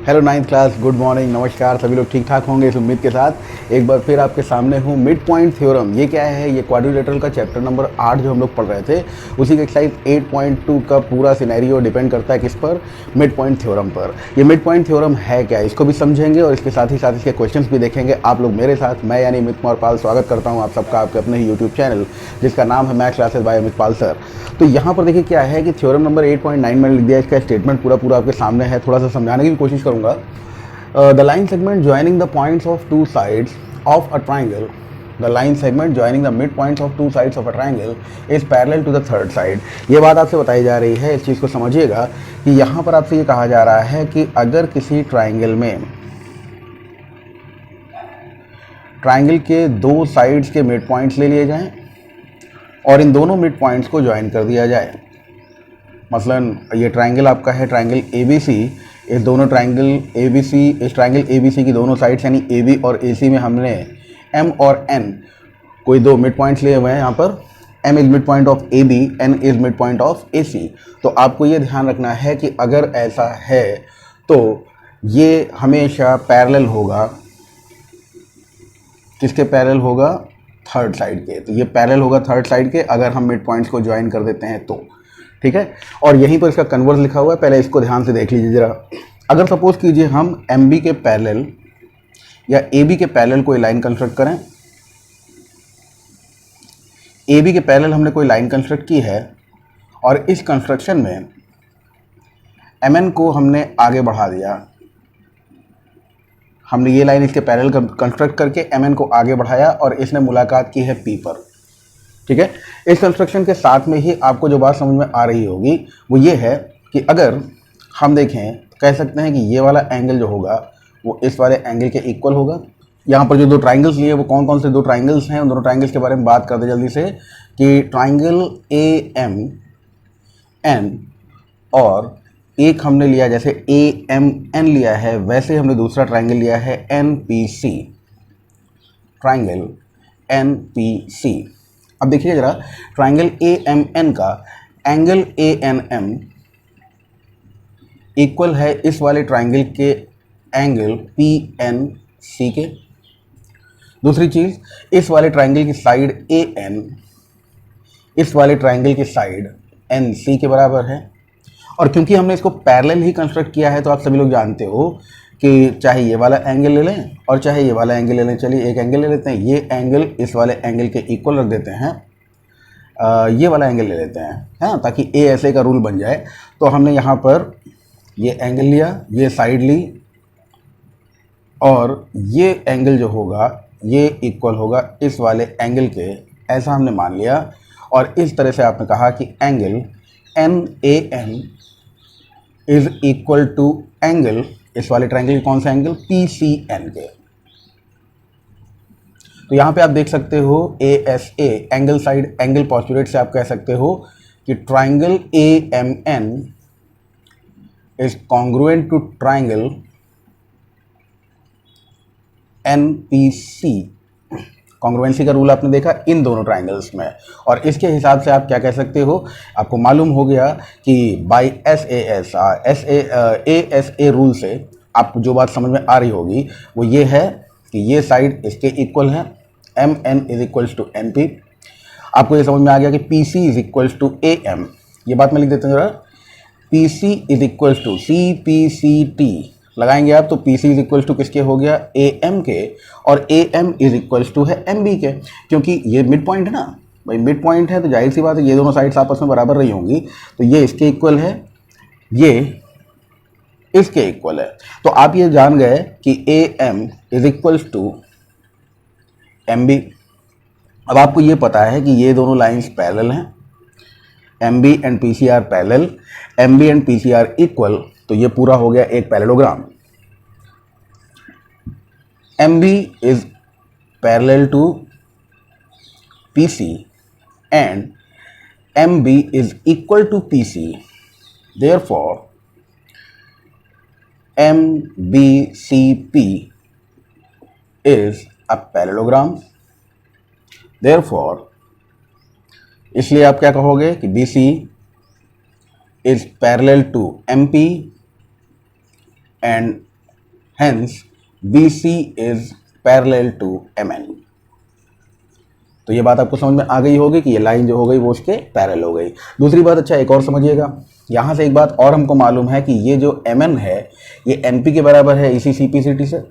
Hello ninth class, good morning, नमस्कार। सभी लोग ठीक ठाक होंगे इस उम्मीद के साथ एक बार फिर आपके सामने हूँ। मिड पॉइंट थ्योरम ये क्या है? ये क्वाड्रिलेटरल का चैप्टर नंबर 8 जो हम लोग पढ़ रहे थे उसी के एक्सरसाइज 8.2 का पूरा सिनेरियो डिपेंड करता है किस पर? मिड पॉइंट थ्योरम पर। ये मिड पॉइंट थ्योरम है क्या, इसको भी समझेंगे और इसके साथ ही साथ इसके क्वेश्चंस भी देखेंगे आप लोग मेरे साथ। मैं यानी अमित कुमार पाल स्वागत करता हूँ आप सबका आपके अपने ही यूट्यूब चैनल जिसका नाम है मैथ्स क्लासेस बाय अमित पाल सर। तो यहाँ पर देखिए क्या है कि थ्योरम नंबर 8.9 मैंने लिख दिया, इसका स्टेटमेंट पूरा आपके सामने है। थोड़ा सा समझाने की भी कोशिश करूँगा। The line segment joining the points of two sides of a triangle, the line segment joining the midpoints of two sides of a triangle is parallel to the third side। ये बात आपसे बताई जा रही है, इस चीज़ को समझिएगा कि यहाँ पर आपसे ये कहा जा रहा है कि अगर किसी ट्राइंगल में ट्राइंगल के दो साइड्स के मिड पॉइंट्स ले लिए जाएं और इन दोनों मिड पॉइंट्स को ज्वाइन कर दिया जाए। मसलन ये ट्राइंगल आपका है ट्राइंगल ABC, इस दोनों ट्राइंगल ABC, इस ट्राइंगल ABC की दोनों साइड्स यानी AB और AC में हमने M और N कोई दो मिड पॉइंट्स लिए हुए हैं। यहाँ पर M is mid point of AB, N is mid point of AC। तो आपको ये ध्यान रखना है कि अगर ऐसा है तो ये हमेशा पैरेलल होगा। किसके पैरेलल होगा? थर्ड साइड के। तो ये पैरेलल होगा थर्ड साइड के अगर हम मिड पॉइंट्स को ज्वाइन कर देते हैं तो, ठीक है। और यहीं पर इसका कन्वर्स लिखा हुआ है, पहले इसको ध्यान से देख लीजिए जरा। अगर सपोज कीजिए हम MB के पैरेलल या AB के पैरेलल कोई लाइन कंस्ट्रक्ट करें, AB के पैरेलल हमने कोई लाइन कंस्ट्रक्ट की है और इस कंस्ट्रक्शन में MN को हमने आगे बढ़ा दिया। हमने ये लाइन इसके पैरेलल कंस्ट्रक्ट करके MN को आगे बढ़ाया और इसने मुलाकात की है P पर, ठीक है। इस कंस्ट्रक्शन के साथ में ही आपको जो बात समझ में आ रही होगी वो ये है कि अगर हम देखें तो कह सकते हैं कि ये वाला एंगल जो होगा वो इस वाले एंगल के इक्वल होगा। यहाँ पर जो दो ट्राइंगल्स लिए वो कौन कौन से दो ट्राइंगल्स हैं, उन दोनों ट्राइंगल्स के बारे में बात करते जल्दी से कि ट्राइंगल AMN और एक हमने लिया जैसे AMN लिया है, वैसे हमने दूसरा ट्राइंगल लिया है NPC, ट्राइंगल NPC। अब देखिए जरा, ट्राइंगल AMN का एंगल ANM इक्वल है इस वाले ट्राइंगल के एंगल PNC के। दूसरी चीज़, इस वाले ट्राइंगल की साइड AN इस वाले ट्राइंगल की साइड NC के बराबर है। और क्योंकि हमने इसको पैरेलल ही कंस्ट्रक्ट किया है तो आप सभी लोग जानते हो कि चाहे ये वाला एंगल ले लें और चाहे ये वाला एंगल ले लें। चलिए एक एंगल ले लेते हैं, ये एंगल इस वाले एंगल के इक्वल रख देते हैं, ये वाला एंगल ले लेते हैं, हाँ, ताकि ASA का रूल बन जाए। तो हमने यहाँ पर ये एंगल लिया, ये साइड ली और ये एंगल जो होगा ये इक्वल होगा इस वाले एंगल के, ऐसा हमने मान लिया। और इस तरह से आपने कहा कि angle NAN is equal to angle इस वाले ट्राइंगल के कौन सा एंगल? PCN के। तो यहाँ पे आप देख सकते हो ASA angle side angle postulate से आप कह सकते हो कि triangle AMN is congruent to triangle NPC। Congruency का रूल आपने देखा इन दोनों ट्राइंगल्स में, और इसके हिसाब से आप क्या कह सकते हो? आपको मालूम हो गया कि बाय ASA रूल से आपको जो बात समझ में आ रही होगी वो ये है कि ये साइड इसके इक्वल है, MN is equals to NP। आपको ये समझ में आ गया कि PC is equals to AM। ये बात मैं लिख देता हूँ जरा, PC is equals to CPCT लगाएंगे आप तो PC इज इक्वल्स टू किसके हो गया? AM के, और AM इज इक्वल्स टू है MB के। क्योंकि ये मिड पॉइंट है ना भाई, मिड पॉइंट है तो जाहिर सी बात है ये दोनों साइड्स आपस में बराबर रही होंगी, तो ये इसके इक्वल है, ये इसके इक्वल है। तो आप ये जान गए कि AM is equals to MB। अब आपको ये पता है कि ये दोनों लाइंस पैरेलल हैं, MB and PC are parallel, MB and PC are equal. तो ये पूरा हो गया एक parallelogram. MB is parallel to PC and MB is equal to PC, therefore MBCP is a parallelogram. Therefore इसलिए आप क्या कहोगे कि BC is parallel to MP and hence BC is parallel to MN। तो ये बात आपको समझ में आ गई होगी कि ये लाइन जो हो गई वो उसके पैरेलल हो गई। दूसरी बात, अच्छा एक और समझिएगा, यहाँ से एक बात और हमको मालूम है कि ये जो MN है ये NP के बराबर है इसी CPCT से।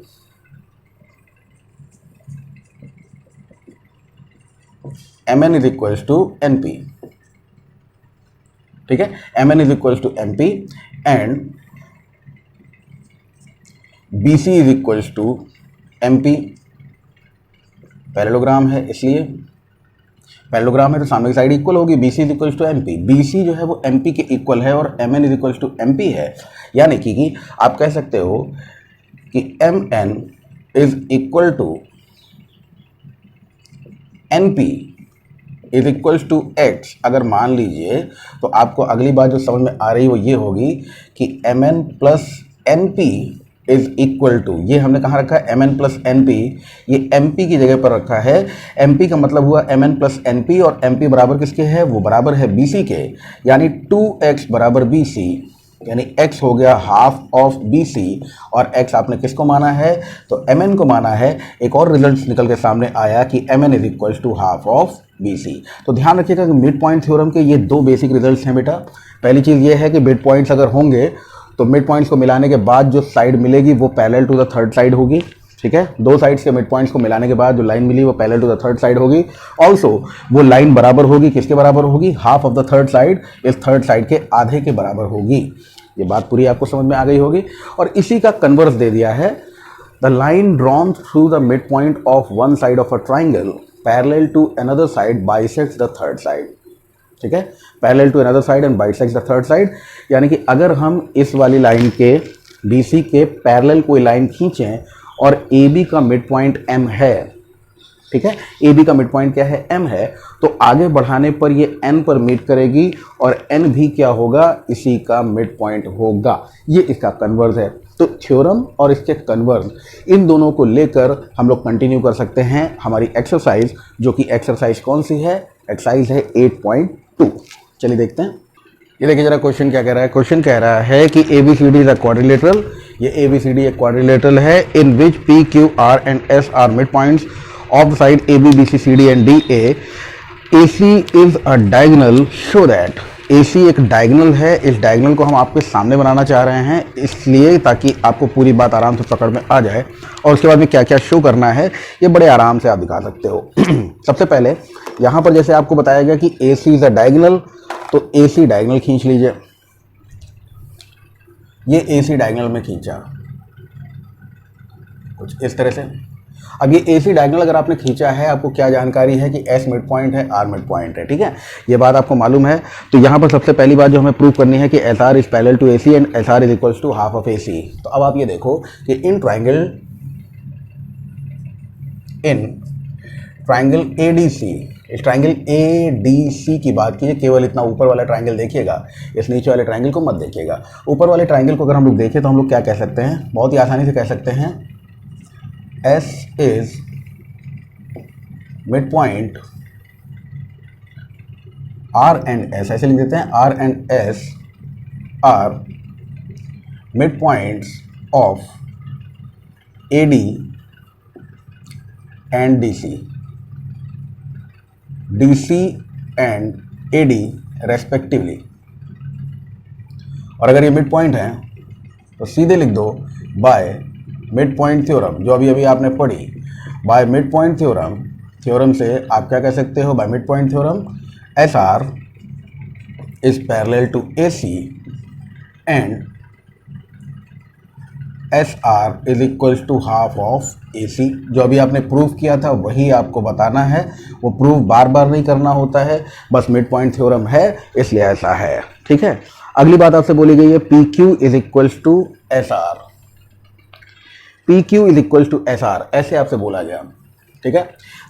MN is equals to NP, ठीक है, MN is equals to MP and BC is equals to MP। Parallelogram है, इसलिए पैरेललोग्राम है तो सामने की साइड इक्वल होगी, BC is equals to MP। BC जो है वो MP के इक्वल है और MN is equals to MP है, यानी कि आप कह सकते हो कि MN is equal to NP is equals to X। अगर मान लीजिए तो आपको अगली बात जो समझ में आ रही है वो ये होगी कि MN plus NP is equal to, ये हमने कहाँ रखा है MN प्लस NP, ये MP की जगह पर रखा है। MP का मतलब हुआ MN प्लस NP और MP बराबर किसके है, वो बराबर है BC के, यानी 2X बराबर BC, यानी x हो गया हाफ ऑफ BC और x आपने किसको माना है, तो MN को माना है। एक और रिजल्ट निकल के सामने आया कि MN is equals to half of BC। तो ध्यान रखिएगा कि मिड पॉइंट थ्योरम के ये दो बेसिक रिजल्ट्स हैं बेटा। पहली चीज़ ये है कि मिड पॉइंट्स अगर होंगे तो मिड पॉइंट्स को मिलाने के बाद जो साइड मिलेगी वो parallel to the third side होगी, ठीक है। दो साइड्स के मिड पॉइंट्स को मिलाने के बाद जो लाइन मिली वो parallel to the third side होगी। ऑल्सो वो लाइन बराबर होगी, किसके बराबर होगी, half of the third side इस थर्ड साइड के आधे के बराबर होगी। ये बात पूरी आपको समझ में आ गई होगी। और इसी का कन्वर्स दे दिया है, the line drawn through the mid point of one side of a triangle parallel to another side bisects the third side, ठीक है। Parallel to another side and bisects the third side, यानी कि अगर हम इस वाली लाइन के BC के पैरेलल कोई लाइन खींचें और AB का मिड पॉइंट M है, ठीक है, AB का मिड पॉइंट क्या है, M है, तो आगे बढ़ाने पर ये N पर मीट करेगी और N भी क्या होगा, इसी का मिड पॉइंट होगा। ये इसका कन्वर्स है। तो थ्योरम और इसके कन्वर्स इन दोनों को लेकर हम लोग कंटिन्यू कर सकते हैं हमारी एक्सरसाइज, जो कि एक्सरसाइज कौन सी है, एक्सरसाइज है 8.2। चलिए देखते हैं। ये देखिए जरा क्वेश्चन क्या कह रहा है। क्वेश्चन कह रहा है कि ABCD इज अ क्वाड्रिलेटरल। ये ABCD एक क्वाड्रिलेटरल है in which P, Q, R and S are mid points of the side AB, BC, CD and DA. AC is a diagonal so that AC एक diagonal है। इस diagonal को हम आपके सामने बनाना चाह रहे हैं, इसलिए ताकि आपको पूरी बात आराम से पकड़ में आ जाए। और उसके बाद में क्या क्या शो करना है ये बड़े आराम से आप दिखा सकते हो। सबसे पहले यहाँ पर जैसे आपको बताया गया कि AC इज अ डायगोनल, तो AC डायगोनल खींच लीजिए। ये AC डायगोनल में खींचा कुछ इस तरह से। अब ये AC डायगोनल अगर आपने खींचा है, आपको क्या जानकारी है कि S मिड पॉइंट है, R मिड पॉइंट है, ठीक है, ये बात आपको मालूम है। तो यहाँ पर सबसे पहली बात जो हमें प्रूव करनी है कि SR is parallel to AC and SR is equals to half of AC। तो अब आप ये देखो कि इन ट्राइंगल ADC, इस ट्राइंगल ADC की बात कीजिए, केवल इतना ऊपर वाला ट्राइंगल देखिएगा, इस नीचे वाले ट्राइंगल को मत देखिएगा। ऊपर वाले ट्राइंगल को अगर हम लोग देखें तो हम लोग क्या कह सकते हैं, बहुत ही आसानी से कह सकते हैं, S is midpoint R and S, ऐसे लिख देते हैं, R and S are midpoints of AD and DC, DC and AD respectively। और अगर ये मिड पॉइंट है तो सीधे लिख दो बाय मिड पॉइंट थ्योरम, जो अभी अभी आपने पढ़ी, by mid point theorem. Theorem से आप क्या कह सकते हो, by mid point theorem SR is parallel to AC and SR is equals to half of AC। जो अभी आपने प्रूव किया था वही आपको बताना है, वो प्रूव बार बार नहीं करना होता है, बस मिड पॉइंट थ्योरम है इसलिए ऐसा है, ठीक है। अगली बात आपसे बोली गई है PQ is equals to SR, PQ is equals to SR, ऐसे आपसे बोला गया, ठीक है।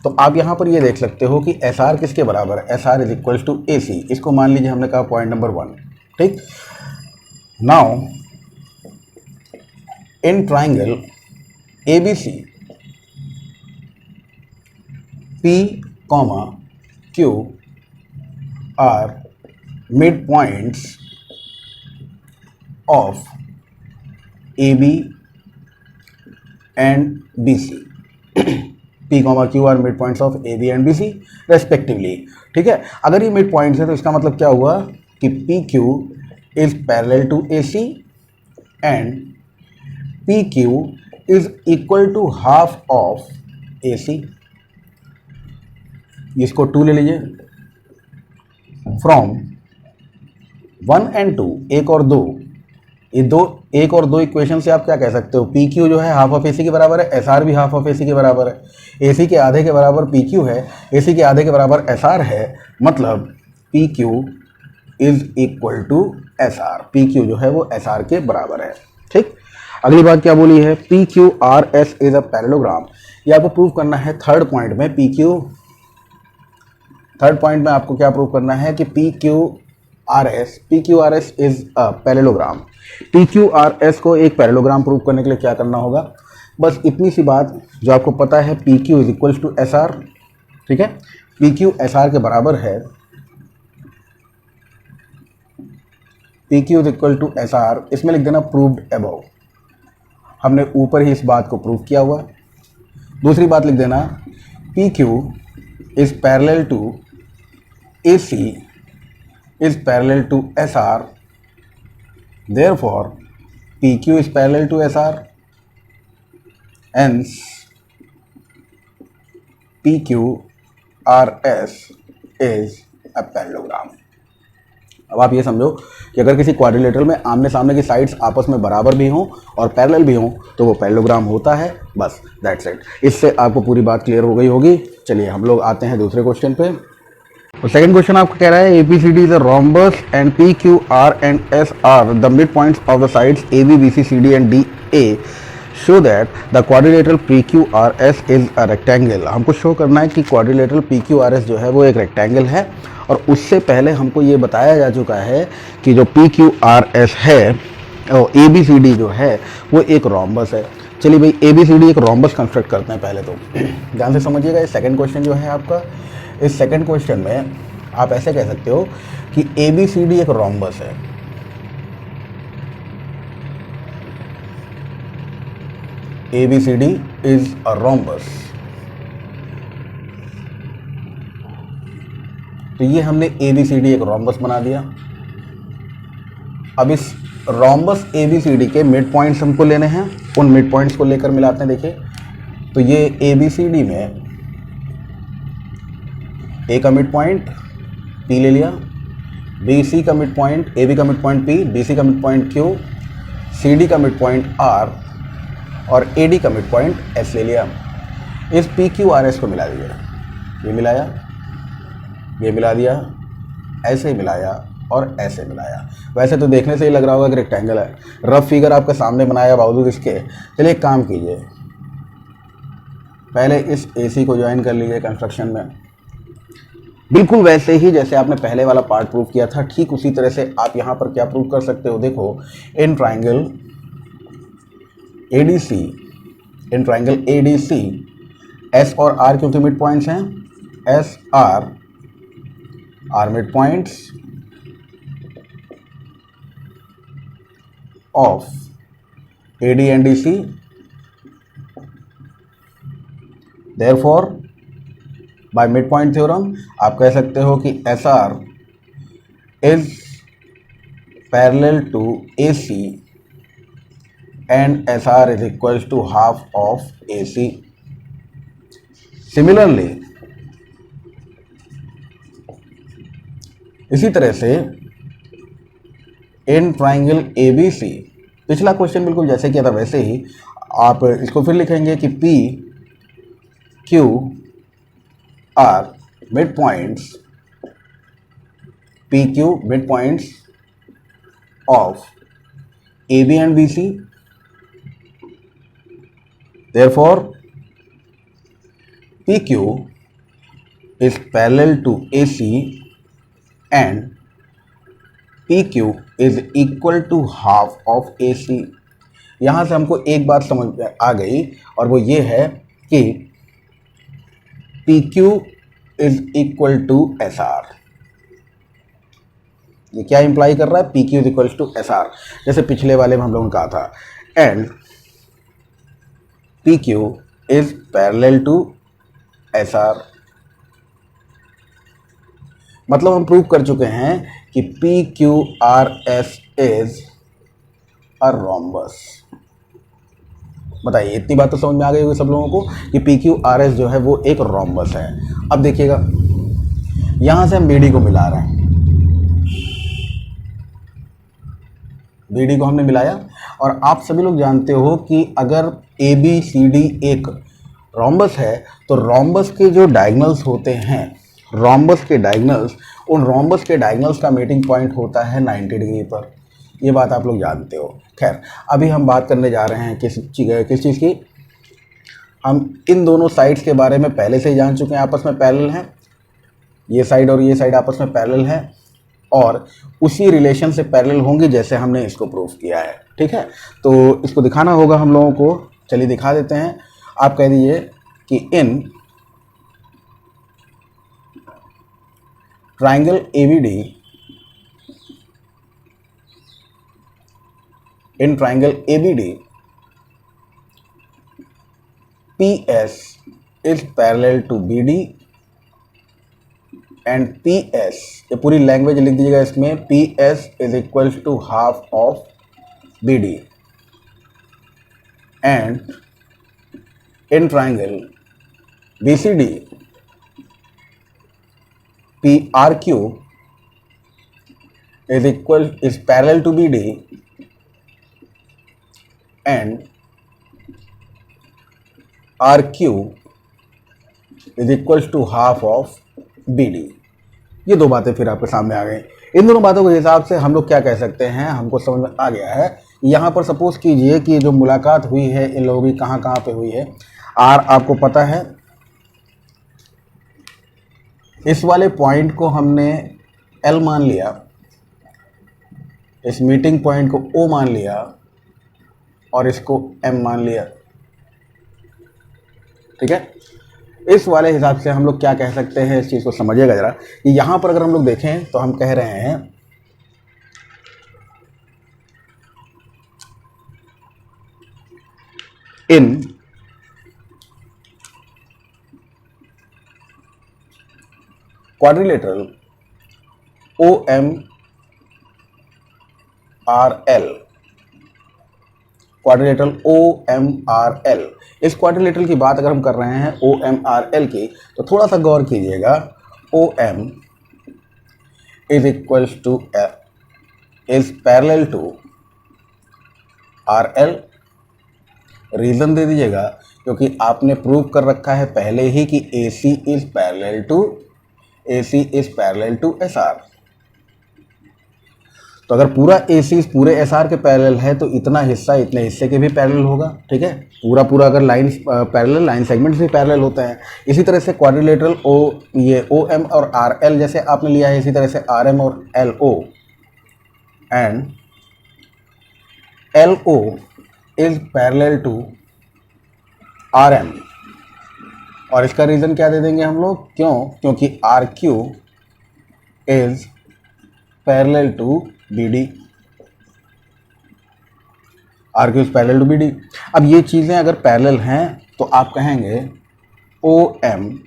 तो आप यहाँ पर ये देख सकते हो कि SR किसके बराबर है, SR is equals to AC। इसको मान लीजिए हमने कहा पॉइंट नंबर 1, ठीक। Now in triangle ABC P, Q are mid points of AB and B C. P, Q are mid points of A B and B C respectively. ठीक है, अगर ये मिड पॉइंट्स है तो इसका मतलब क्या हुआ कि P Q is parallel to A C and P Q is equal to half of A C. इसको 2 ले लीजिए। फ्रॉम 1 एंड 2, एक और दो, ये एक और दो इक्वेशन से आप क्या कह सकते हो, पी क्यू जो है हाफ ऑफ ए सी के बराबर है, एस आर भी हाफ ऑफ ए सी के बराबर है। ए सी के आधे के बराबर पी क्यू है, ए सी के आधे के बराबर एस आर है, मतलब P Q is equal to S R. P Q जो है वो एस आर के बराबर है। ठीक, अगली बात क्या बोली है, P Q R S is a parallelogram. ये आपको प्रूव करना है थर्ड पॉइंट में। थर्ड पॉइंट में आपको क्या प्रूव करना है कि P Q R S is a parallelogram. P Q R S को एक पैरेललोग्राम प्रूव करने के लिए क्या करना होगा, बस इतनी सी बात जो आपको पता है, P Q is equals to S R. ठीक है, पी क्यू एस आर के बराबर है, P Q is equal to S R, इसमें लिख देना प्रूव्ड अबव। हमने ऊपर ही इस बात को प्रूव किया हुआ। दूसरी बात लिख देना, P Q is parallel to A C is parallel to SR, therefore PQ is parallel to SR, hence PQRS is a parallelogram। अब आप ये समझो कि अगर किसी क्वाड्रिलेटरल में आमने सामने की साइड्स आपस में बराबर भी हों और पैरेलल भी हों तो वो पैरेललोग्राम होता है। बस दैट्स इट। इससे आपको पूरी बात क्लियर हो गई होगी। चलिए हम लोग आते हैं दूसरे क्वेश्चन पे। तो सेकंड क्वेश्चन आपको कह रहा है ABCD is a rhombus and PQR and SR the mid points of the sides AB BC CD and DA show that the quadrilateral PQRS is a rectangle. हमको शो करना है कि क्वाड्रिलेटरल PQRS जो है वो एक रेक्टेंगल है, और उससे पहले हमको ये बताया जा चुका है कि जो PQRS है और ABCD जो है वो एक रोम्बस है। चलिए भाई, ABCD एक रोम्बस कंस्ट्रक्ट करते हैं पहले तो। ध्यान से समझिएगा, ये सेकंड क्वेश्चन जो है आपका, इस सेकंड क्वेश्चन में आप ऐसे कह सकते हो कि ABCD एक रोम्बस है। ABCD is a rhombus. तो ये हमने ABCD एक रोम्बस बना दिया। अब इस रोम्बस ABCD के मिड पॉइंट्स हमको लेने हैं, उन मिड पॉइंट्स को लेकर मिलाते हैं। देखिए, तो ये ABCD में A का मिड पॉइंट P ले लिया, BC का मिड पॉइंट, AB का मिड पॉइंट P, BC का मिड पॉइंट Q, CD का मिड पॉइंट R और AD का मिड पॉइंट S ले लिया। इस PQRS को मिला दिया, ये मिलाया, ये मिला दिया, ऐसे मिलाया और ऐसे मिलाया। वैसे तो देखने से ही लग रहा होगा कि रेक्टेंगल है, रफ फिगर आपके सामने बनाया बावजूद इसके। चलिए एक काम कीजिए, पहले इस AC को ज्वाइन कर लीजिए कंस्ट्रक्शन में, बिल्कुल वैसे ही जैसे आपने पहले वाला पार्ट प्रूव किया था, ठीक उसी तरह से आप यहाँ पर क्या प्रूव कर सकते हो। देखो, इन ट्राइंगल ADC S और R क्योंकि मिड पॉइंट्स हैं, S R mid points of AD and DC, therefore by mid point theorem आप कह सकते हो कि SR is parallel to AC and SR is equals to half of AC। Similarly इसी तरह से इन ट्राइंगल ABC, पिछला क्वेश्चन बिल्कुल जैसे किया था वैसे ही आप इसको फिर लिखेंगे कि PQR mid points, PQ mid points of AB and BC, therefore PQ is parallel to AC and PQ is equal to half of AC। यहाँ से हमको एक बात समझ में आ गई और वो ये है कि PQ is equal to SR। ये क्या इंप्लाई कर रहा है, PQ is equal to SR, जैसे पिछले वाले में हम लोगों ने कहा था। And P Q is parallel to S R. मतलब हम प्रूव कर चुके हैं कि P Q R S is a rhombus. बताइए, इतनी बात तो समझ में आ गई होगी सब लोगों को कि पी क्यू आर एस जो है वो एक रोम्बस है। अब देखिएगा, यहां से हम बी डी को मिला रहे हैं, बी डी को हमने मिलाया, और आप सभी लोग जानते हो कि अगर ए बी सी डी एक रोम्बस है तो रोम्बस के जो डायगोनल्स होते हैं, रोम्बस के डायगोनल्स, उन रोम्बस के डायगोनल्स का मीटिंग पॉइंट होता है 90 डिग्री पर। ये बात आप लोग जानते हो। खैर, अभी हम बात करने जा रहे हैं किस चीज़ की। हम इन दोनों साइड्स के बारे में पहले से ही जान चुके हैं, आपस में पैरेलल हैं, ये साइड और ये साइड आपस में पैरेलल है, और उसी रिलेशन से पैरेलल होंगी जैसे हमने इसको प्रूफ किया है। ठीक है, तो इसको दिखाना होगा हम लोगों को। चलिए दिखा देते हैं। आप कह दीजिए कि in triangle ABD, in triangle ABD, PS is parallel to BD and PS, ये पूरी लैंग्वेज लिख दीजिएगा इसमें, PS is equals to half of BD, and in triangle BCD, PRQ is parallel to BD and RQ is equals to half of BD। ये दो बातें फिर आपके सामने आ गई। इन दोनों बातों के हिसाब से हम लोग क्या कह सकते हैं, हमको समझ में आ गया है। यहाँ पर सपोज कीजिए कि जो मुलाकात हुई है इन लोगों की कहाँ कहाँ पे हुई है। R आपको पता है, इस वाले पॉइंट को हमने L मान लिया, इस मीटिंग पॉइंट को O मान लिया, और इसको M मान लिया। ठीक है, इस वाले हिसाब से हम लोग क्या कह सकते हैं, इस चीज़ को समझिएगा ज़रा। यहाँ पर अगर हम लोग देखें तो हम कह रहे हैं इन क्वाड्रिलेटरल OMRL, क्वाड्रिलेटरल OMRL, इस क्वाड्रिलेटरल की बात अगर हम कर रहे हैं OMRL की, तो थोड़ा सा गौर कीजिएगा। OM is equals to is parallel to RL। Reason दे दीजिएगा, क्योंकि आपने प्रूव कर रखा है पहले ही कि AC is parallel to SR। तो अगर पूरा AC पूरे SR के पैरेलल है तो इतना हिस्सा इतने हिस्से के भी पैरेलल होगा। ठीक है, पूरा अगर लाइन पैरेलल, लाइन सेगमेंट्स भी पैरेलल होते हैं। इसी तरह से क्वाड्रिलेटरल ये OM और RL जैसे आपने लिया है, इसी तरह से RM और LO, and LO is parallel to RM। और इसका रीज़न क्या दे देंगे हम लोग, क्योंकि RQ is parallel to BD, RQ is parallel to BD। अब ये चीज़ें अगर पैरेलल हैं तो आप कहेंगे OMRL,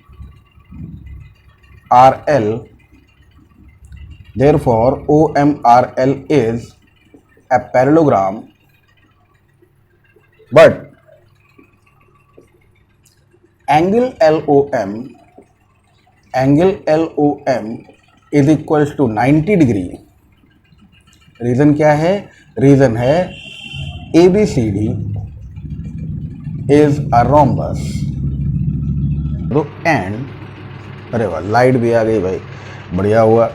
therefore OMRL is a parallelogram, but angle LOM is equals to 90 degree. Reason क्या है, रीज़न है ABCD is a rhombus. And अरे वाह, लाइट भी आ गई भाई, बढ़िया हुआ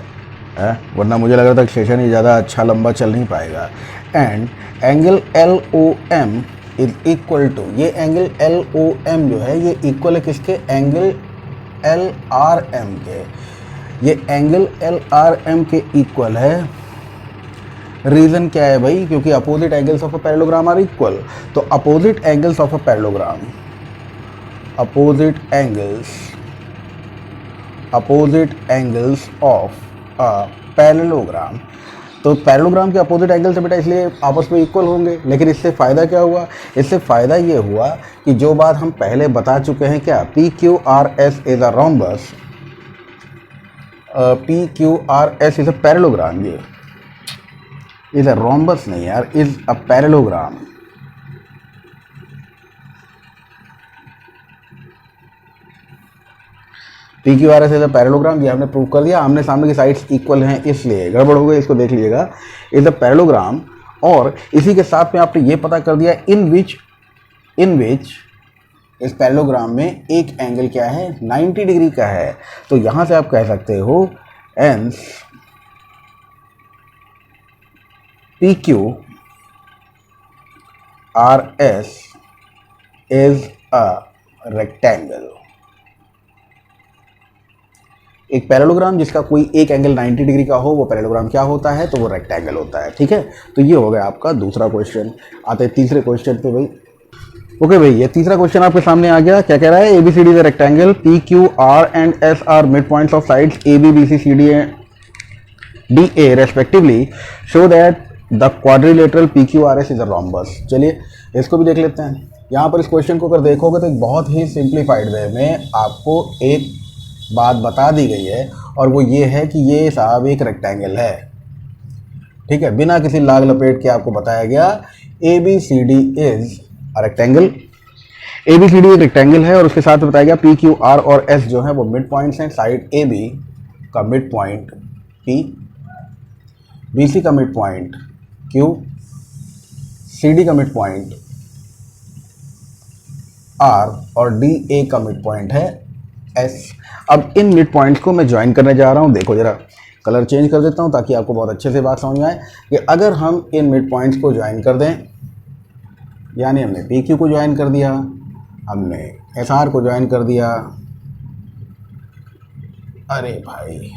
है, वरना मुझे लग रहा था कि सेशन ही ज़्यादा अच्छा लंबा चल नहीं पाएगा। And angle LOM is equal to, ये एंगल LOM जो है ये इक्वल है किसके, एंगल LRM के। ये एंगल LRM के इक्वल है। रीज़न क्या है भाई, क्योंकि opposite angles of a parallelogram are equal. तो opposite angles of a parallelogram, opposite angles of a parallelogram, तो पैरेललोग्राम के अपोजिट एंगल से बेटा इसलिए आपस में इक्वल होंगे। लेकिन इससे फ़ायदा क्या हुआ, इससे फ़ायदा ये हुआ कि जो बात हम पहले बता चुके हैं, क्या P Q R S is a rhombus, P Q R S is a parallelogram, ये इज अ रोम्बस नहीं यार, is a parallelogram. P Q R S is a parallelogram, ये हमने प्रूव कर दिया। आमने सामने की साइड्स इक्वल हैं, इसलिए गड़बड़ हो गई, इसको देख लीजिएगा, इज अ पैरेललोग्राम। और इसी के साथ में आपने ये पता कर दिया इन विच इस पैरेललोग्राम में एक एंगल क्या है, 90 डिग्री का है। तो यहां से आप कह सकते हो hence P Q R S is a rectangle. एक पैरेललोग्राम जिसका कोई एक एंगल 90 डिग्री का हो, वो पैरेललोग्राम क्या होता है, तो वो रेक्टेंगल होता है। ठीक है, तो ये हो गया आपका दूसरा क्वेश्चन। आते हैं तीसरे क्वेश्चन पे भाई। ओके भाई, ये तीसरा क्वेश्चन आपके सामने आ गया। क्या कह रहा है, ABCD is a rectangle, P Q R and S R mid points of sides A B B C C D D A respectively, show that the quadrilateral P Q R S is a rhombus. चलिए इसको भी देख लेते हैं। यहाँ पर इस question को अगर देखोगे तो एक बहुत ही सिंप्लीफाइड वे में आपको एक बात बता दी गई है, और वो ये है कि ये साहब एक रेक्टेंगल है। ठीक है, बिना किसी लाग लपेट के आपको बताया गया A B C D is a rectangle. A B C D एक रेक्टेंगल है, और उसके साथ बताया गया पी क्यू आर और एस जो है वो मिड पॉइंट्स हैं। साइड ए बी का mid point P, B C का mid point Q, C D का मिड पॉइंट आर, और डी ए का मिड पॉइंट है एस। अब इन मिड पॉइंट्स को मैं ज्वाइन करने जा रहा हूँ। देखो जरा, कलर चेंज कर देता हूँ ताकि आपको बहुत अच्छे से बात समझ में आए कि अगर हम इन मिड पॉइंट्स को ज्वाइन कर दें, यानी हमने पी क्यू को ज्वाइन कर दिया, हमने एस आर को ज्वाइन कर दिया, अरे भाई,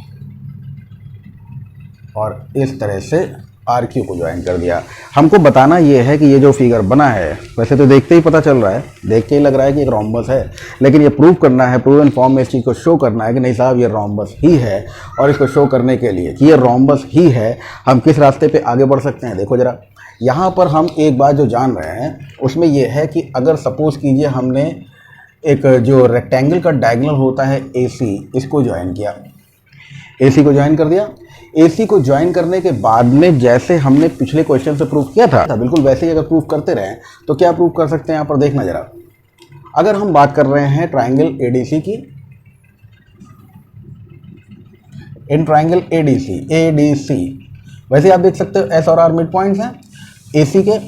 और इस तरह से आर क्यू को ज्वाइन कर दिया। हमको बताना ये है कि ये जो फिगर बना है, वैसे तो देखते ही पता चल रहा है, देख के ही लग रहा है कि एक रोम्बस है, लेकिन ये प्रूव करना है, प्रूवन फॉर्म में इस चीज़ को शो करना है कि नहीं साहब ये रोम्बस ही है। और इसको शो करने के लिए कि ये रोम्बस ही है, हम किस रास्ते पे आगे बढ़ सकते हैं। देखो जरा, यहाँ पर हम एक बात जो जान रहे हैं उसमें यह है कि अगर सपोज कीजिए हमने एक जो रेक्टेंगल का डायगोनल होता है ए सी, इसको ज्वाइन किया, ए सी को ज्वाइन कर दिया। एसी को ज्वाइन करने के बाद में जैसे हमने पिछले क्वेश्चन से प्रूव किया था, बिल्कुल वैसे ही अगर प्रूव करते रहें तो क्या प्रूव कर सकते हैं। यहाँ पर देखना जरा, अगर हम बात कर रहे हैं ट्राइंगल एडीसी की, इन ट्राइंगल एडीसी वैसे आप देख सकते हो एस और आर मिड पॉइंट्स हैं, एसी के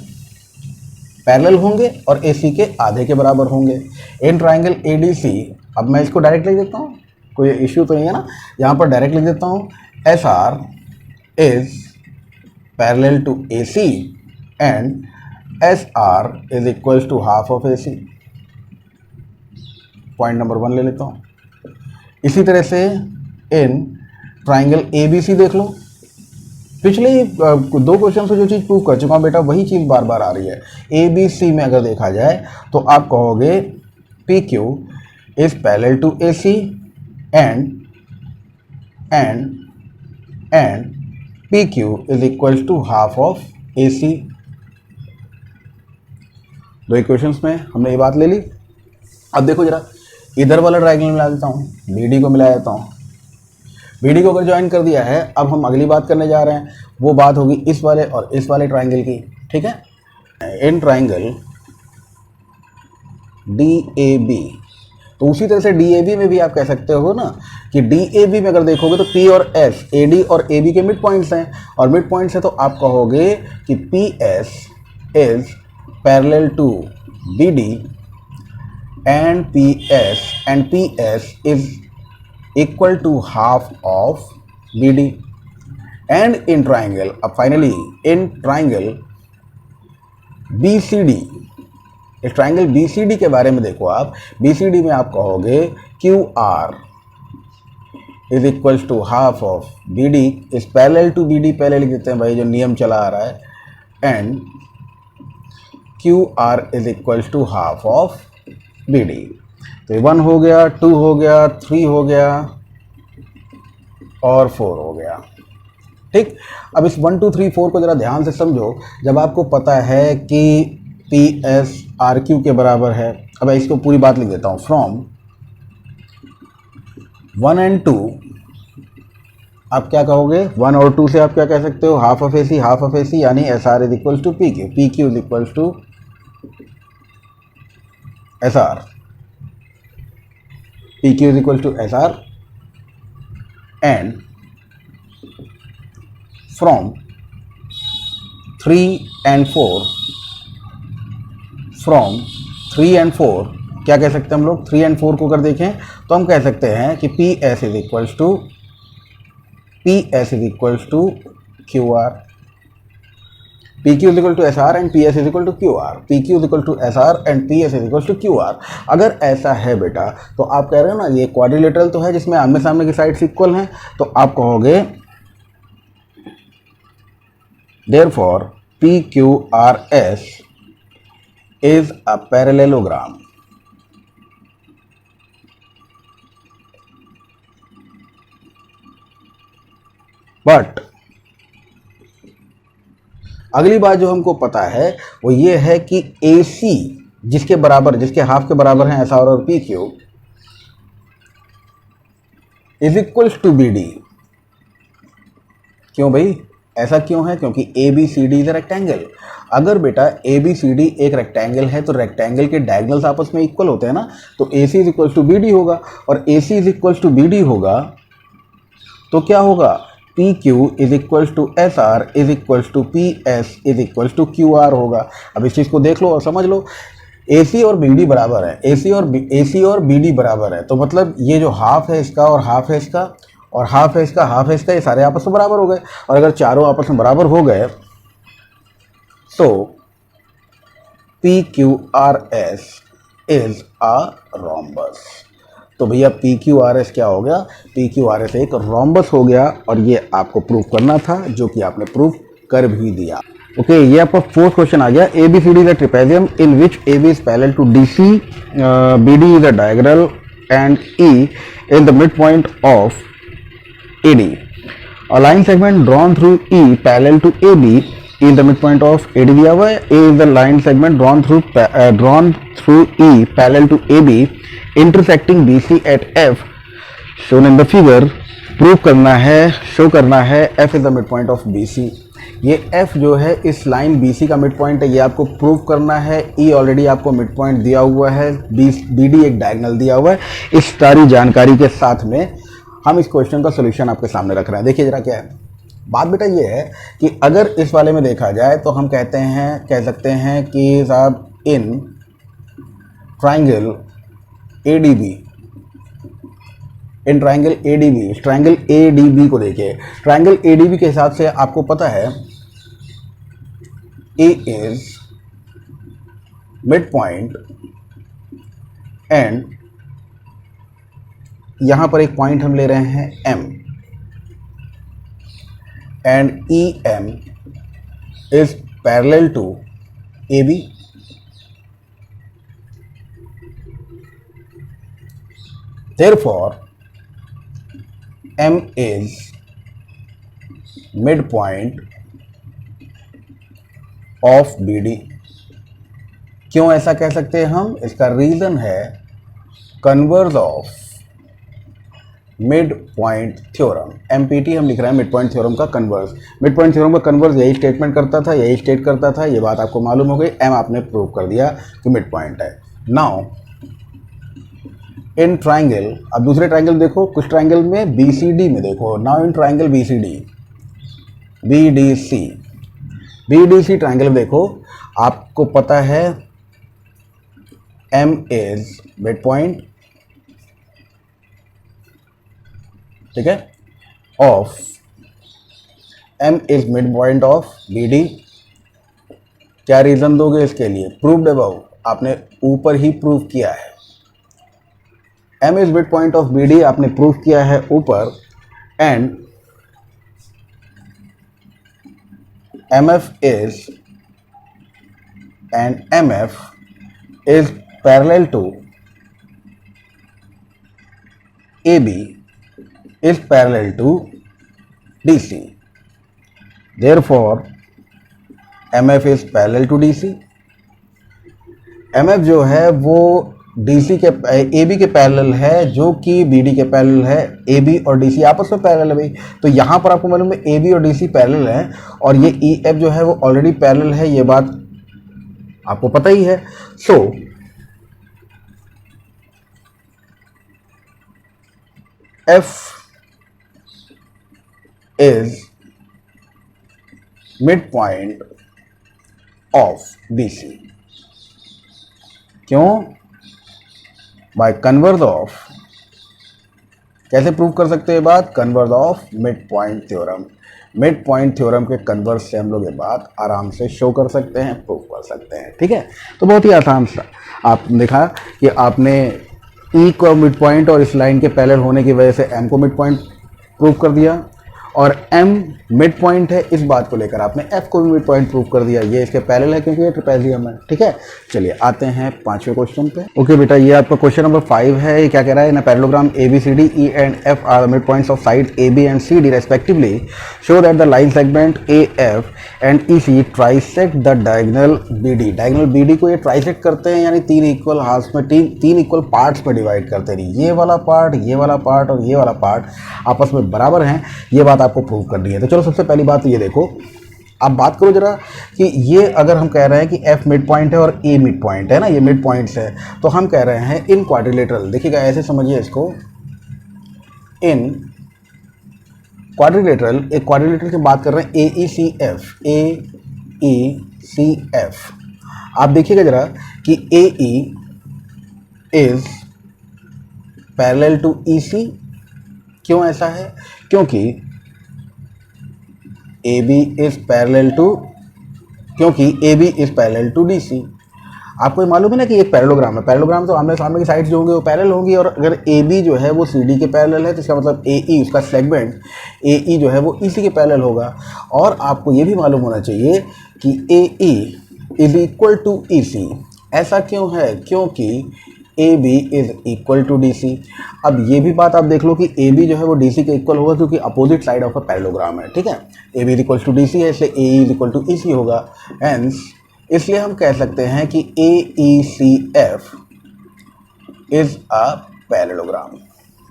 पैरेलल होंगे और एसी के आधे के बराबर होंगे। इन ट्राइंगल एडीसी, अब मैं इसको डायरेक्ट लिख देता हूँ, कोई इश्यू तो नहीं है ना, यहाँ पर डायरेक्ट लिख देता हूँ, S R is parallel to A C and S R is equals to half of A C. Point number 1 ले लेता हूँ। इसी तरह से इन ट्राइंगल ए बी सी देख लो, पिछले 2 क्वेश्चन से जो चीज़ प्रूव कर चुका हूँ बेटा, वही चीज़ बार बार आ रही है। ए बी सी में अगर देखा जाए तो आप कहोगे P Q is parallel to A C and P Q is equals to half of A C. 2 equations में हमने ये बात ले ली। अब देखो जरा, इधर वाला ट्रायंगल मिला देता हूँ, बी डी को मिला देता हूँ। बी डी को अगर ज्वाइन कर दिया है, अब हम अगली बात करने जा रहे हैं, वो बात होगी इस वाले और इस वाले ट्रायंगल की। ठीक है, in triangle D A B, तो उसी तरह से डी ए बी में भी आप कह सकते हो ना कि डी ए बी में अगर देखोगे तो पी और एस, ए डी और ए बी के मिड पॉइंट्स हैं, और मिड पॉइंट्स है तो आप कहोगे कि P S is parallel to B D and P S is equal to half of B D. And in triangle, अब finally in triangle B C D, इस ट्राइंगल बी सी डी के बारे में देखो आप, बी सी डी में आप कहोगे Q R is equals to half of B D is parallel to B D, पहले लिख देते हैं भाई जो नियम चला आ रहा है, and Q R is equals to half of B D. तो 1 हो गया, 2 हो गया, 3 हो गया और 4 हो गया। ठीक, अब इस 1 2 3 4 को जरा ध्यान से समझो। जब आपको पता है कि पी एस आर क्यू के बराबर है, अब इसको पूरी बात लिख देता हूँ, फ्रॉम 1 एंड 2 आप क्या कहोगे, 1 और 2 से आप क्या कह सकते हो, half of AC half of AC, यानी S R is equal to P Q, P Q is equal to S R, P Q is equal to S R, and from 3 and 4, from 3 and 4 क्या कह सकते हैं हम लोग, 3 and 4 को अगर देखें तो हम कह सकते हैं कि P S is equals to Q R, P Q is equal to S R and P S is equal to Q R, P Q is equal to S R and P S is equal to Q R. अगर ऐसा है बेटा तो आप कह रहे हो ना ये क्वाड्रिलेटरल तो है जिसमें आमने सामने की साइड्स इक्वल हैं, तो आप कहोगे therefore P Q R S is a parallelogram. But अगली बात जो हमको पता है वो ये है कि AC जिसके बराबर, जिसके हाफ के बराबर हैं एस आर और P Q, is equals to B D. क्यों भाई, ऐसा क्यों है, क्योंकि A B C D is a rectangle. अगर बेटा ए बी सी डी एक रेक्टेंगल है तो रेक्टेंगल के डायगोनल्स आपस में इक्वल होते हैं ना, तो A C is equal to B D होगा, और A C is equal to B D होगा तो क्या होगा, P Q is equal to S R is equal to P S is equal to Q R होगा। अब इस चीज़ को देख लो और समझ लो, ए सी और बी डी बराबर है, ए सी और बी डी बराबर है, तो मतलब ये जो हाफ है इसका और हाफ है इसका और हाफ है इसका, हाफ है इसका, ये सारे आपस में बराबर हो गए। और अगर चारों आपस में बराबर हो गए तो P Q R S is a rhombus. तो भैया पी क्यू आर एस क्या हो गया, पी क्यू आर एस एक रोम्बस हो गया, और ये आपको प्रूव करना था जो कि आपने प्रूव कर भी दिया। ओके, ये आपका फोर्थ क्वेश्चन आ गया। A B C D is a trapezium in which A B is parallel to D C, B D is a diagonal and E in the mid point of AD. A line segment drawn through E parallel to AB is the midpoint of AD दिया हुआ है। A is the line segment drawn through E parallel to AB intersecting BC at F shown in the figure। Prove करना है, show करना है F is the midpoint of BC। ये F जो है इस लाइन BC का मिड पॉइंट है, ये आपको प्रूव करना है। E ऑलरेडी आपको मिड पॉइंट दिया हुआ है, BD एक डायगोनल दिया हुआ है। इस सारी जानकारी के साथ में हम इस क्वेश्चन का सॉल्यूशन आपके सामने रख रहे हैं। देखिए जरा क्या है बात बेटा, ये है कि अगर इस वाले में देखा जाए तो हम कह सकते हैं कि साहब in triangle ADB, in triangle ADB, इस ट्राइंगल ADB को देखिए, ट्राइंगल ADB के हिसाब से आपको पता है A is mid point and यहां पर एक पॉइंट हम ले रहे हैं M, and EM is parallel to AB। Therefore M is midpoint of BD। क्यों ऐसा कह सकते हैं हम, इसका रीजन है converse of mid point theorem. MPT हम लिख रहे हैं मिड पॉइंट थ्योरम का कन्वर्स। मिड पॉइंट थ्योरम का कन्वर्स यही स्टेटमेंट करता था, यही स्टेट करता था, ये बात आपको मालूम हो गई। M आपने प्रूव कर दिया कि मिड पॉइंट है। नाउ इन ट्राइंगल, अब दूसरे ट्राइंगल देखो, कुछ ट्राइंगल में BCD में देखो। Now in triangle BCD, BDC triangle में देखो, आपको पता है M इज मिड पॉइंट, ठीक है, of M is mid point of BD। क्या रीजन दोगे इसके लिए, प्रूव्ड अबव, आपने ऊपर ही प्रूव किया है। M is mid point of BD आपने प्रूव किया है ऊपर, and MF is parallel to AB is parallel to DC। Therefore MF is parallel to DC। MF जो है वो DC के AB के पैरेलल है, जो कि BD के पैरेलल है। AB और DC आपस में पैरेलल है भाई, तो यहाँ पर आपको मालूम है AB और DC पैरेलल है, और ये EF जो है वो ऑलरेडी पैरेलल है, ये बात आपको पता ही है। सो F is mid point of BC। क्यों? बाय कन्वर्स ऑफ, कैसे प्रूव कर सकते हैं ये बात? Converse of mid point theorem. Mid point theorem के कन्वर्स से हम लोग ये बात आराम से शो कर सकते हैं, प्रूव कर सकते हैं। ठीक है, तो बहुत ही आसान सा आपने देखा कि आपने E को मिड पॉइंट और इस लाइन के पैरेलल होने की वजह से M को मिड पॉइंट प्रूव कर दिया, और M मिड पॉइंट है, इस बात को लेकर आपने F को भी मिड पॉइंट प्रूव कर दिया। ये इसके पैरेलल है क्योंकि ये ट्रेपेजियम है। ठीक है, चलिए आते हैं 5वें क्वेश्चन पे। ओके बेटा, ये आपका क्वेश्चन नंबर 5 है। ये क्या कह रहा है? In parallelogram ABCD E and F are the mid points of side AB and CD respectively, show that the line segment AF and EC trisect the diagonal BD। Diagonal BD को ये trisect करते हैं, यानी 3 equal halves में, तीन equal parts में divide करते हैं। ये वाला पार्ट, ये वाला पार्ट और ये वाला पार्ट आपस में बराबर हैं, ये बात आपको प्रूव करनी है। तो चलो सबसे पहली बात तो ये देखो, आप बात करो जरा कि ये अगर हम कह रहे हैं कि F मिड पॉइंट है और A मिड पॉइंट है ना, ये मिड पॉइंट्स है, तो हम कह रहे हैं इन क्वाड्रिलेटरल, देखिएगा ऐसे समझिए इसको, इन क्वाड्रिलेटरल, एक क्वाड्रिलेटरल की बात कर रहे हैं AECF, AECF। आप देखिएगा जरा कि AE is parallel to EC। क्यों ऐसा है? क्योंकि AB is parallel to DC। आपको ये मालूम है ना कि एक पैरेललोग्राम है, पैरेललोग्राम तो आमने सामने की साइड जो होंगे वो पैरेलल होंगी, और अगर AB जो है वो CD के पैरेलल है तो इसका मतलब AE, उसका सेगमेंट AE जो है वो EC के पैरेलल होगा। और आपको ये भी मालूम होना चाहिए कि AE is equal to EC। ऐसा क्यों है? क्योंकि AB is equal to DC। अब ये भी बात आप देख लो कि AB जो है वो DC के इक्वल होगा, क्योंकि opposite side of a parallelogram है। ठीक है, AB is equal to DC है, इसलिए AE is equal to EC होगा। हेंस इसलिए हम कह सकते हैं कि AECF इज अ पैरेललोग्राम।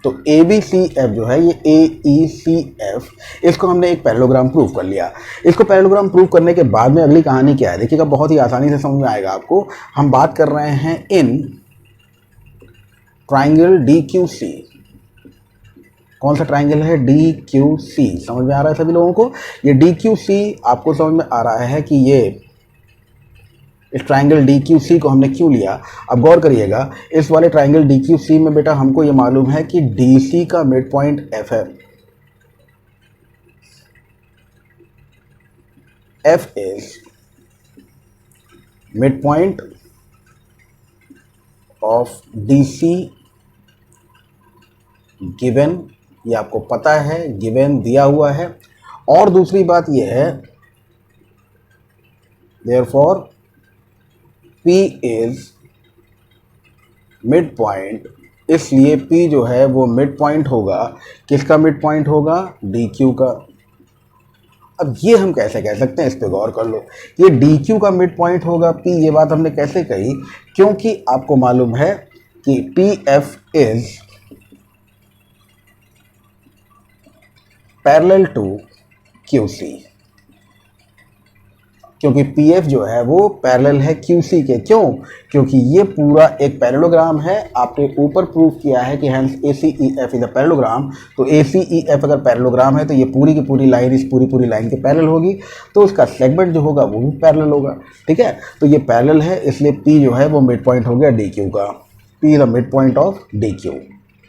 तो ABCF जो है ये AECF, इसको हमने एक पैरेललोग्राम प्रूव कर लिया। इसको पैरेललोग्राम प्रूव करने के बाद में अगली कहानी क्या है देखिएगा, बहुत ही आसानी से समझ में आएगा आपको। हम बात कर रहे हैं इन ट्राइंगल DQC। कौन सा ट्राइंगल है? DQC। समझ में आ रहा है सभी लोगों को? ये DQC आपको समझ में आ रहा है कि ये इस ट्राइंगल DQC को हमने क्यों लिया। अब गौर करिएगा, इस वाले ट्राइंगल DQC में बेटा हमको ये मालूम है कि DC का मिड पॉइंट F है। F is mid point of DC given, ये आपको पता है, गिवन दिया हुआ है। और दूसरी बात ये है, therefore P is mid point, इसलिए P जो है वो मिड पॉइंट होगा। किसका मिड पॉइंट होगा? DQ का। अब ये हम कैसे कह सकते हैं, इस पे गौर कर लो। ये DQ का मिड पॉइंट होगा P, ये बात हमने कैसे कही? क्योंकि आपको मालूम है कि PF is parallel to QC, क्योंकि PF जो है वो पैरेलल है QC के। क्यों? क्योंकि ये पूरा एक पैरेललोग्राम है। आपने ऊपर प्रूव किया है कि hence ACEF is a parallelogram. तो ACEF अगर पैरेललोग्राम है तो ये पूरी की पूरी लाइन इस पूरी लाइन के पैरेलल होगी, तो उसका सेगमेंट जो होगा वो भी पैरेलल होगा। ठीक है, तो ये पैरेलल है, इसलिए P जो है वो मिड पॉइंट हो गया DQ का। P is the mid point of DQ।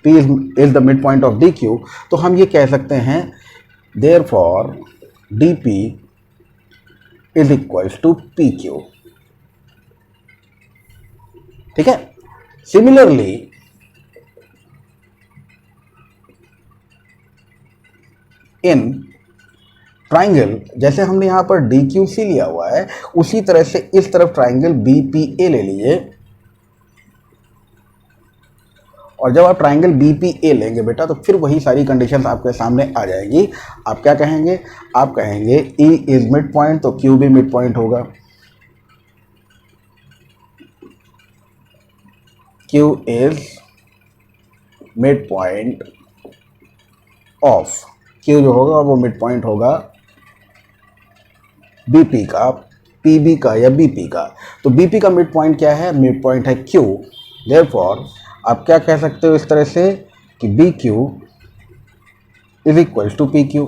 P is the mid point of DQ। तो हम ये कह सकते हैं therefore DP is equals to PQ। ठीक है, सिमिलरली इन ट्राइंगल, जैसे हमने यहां पर DQC लिया हुआ है, उसी तरह से इस तरफ ट्राइंगल BPA ले लीजिए, और जब आप ट्राइंगल बी पी ए लेंगे बेटा तो फिर वही सारी कंडीशंस आपके सामने आ जाएगी। आप क्या कहेंगे, आप कहेंगे ई इज मिड पॉइंट, तो क्यू भी मिड पॉइंट होगा, Q is mid point of, Q जो होगा वो मिड पॉइंट होगा बीपी का, पीबी का या बीपी का। तो बीपी का मिड पॉइंट क्या है, मिड पॉइंट है क्यू। देयरफॉर आप क्या कह सकते हो इस तरह से कि B Q is equal to P Q.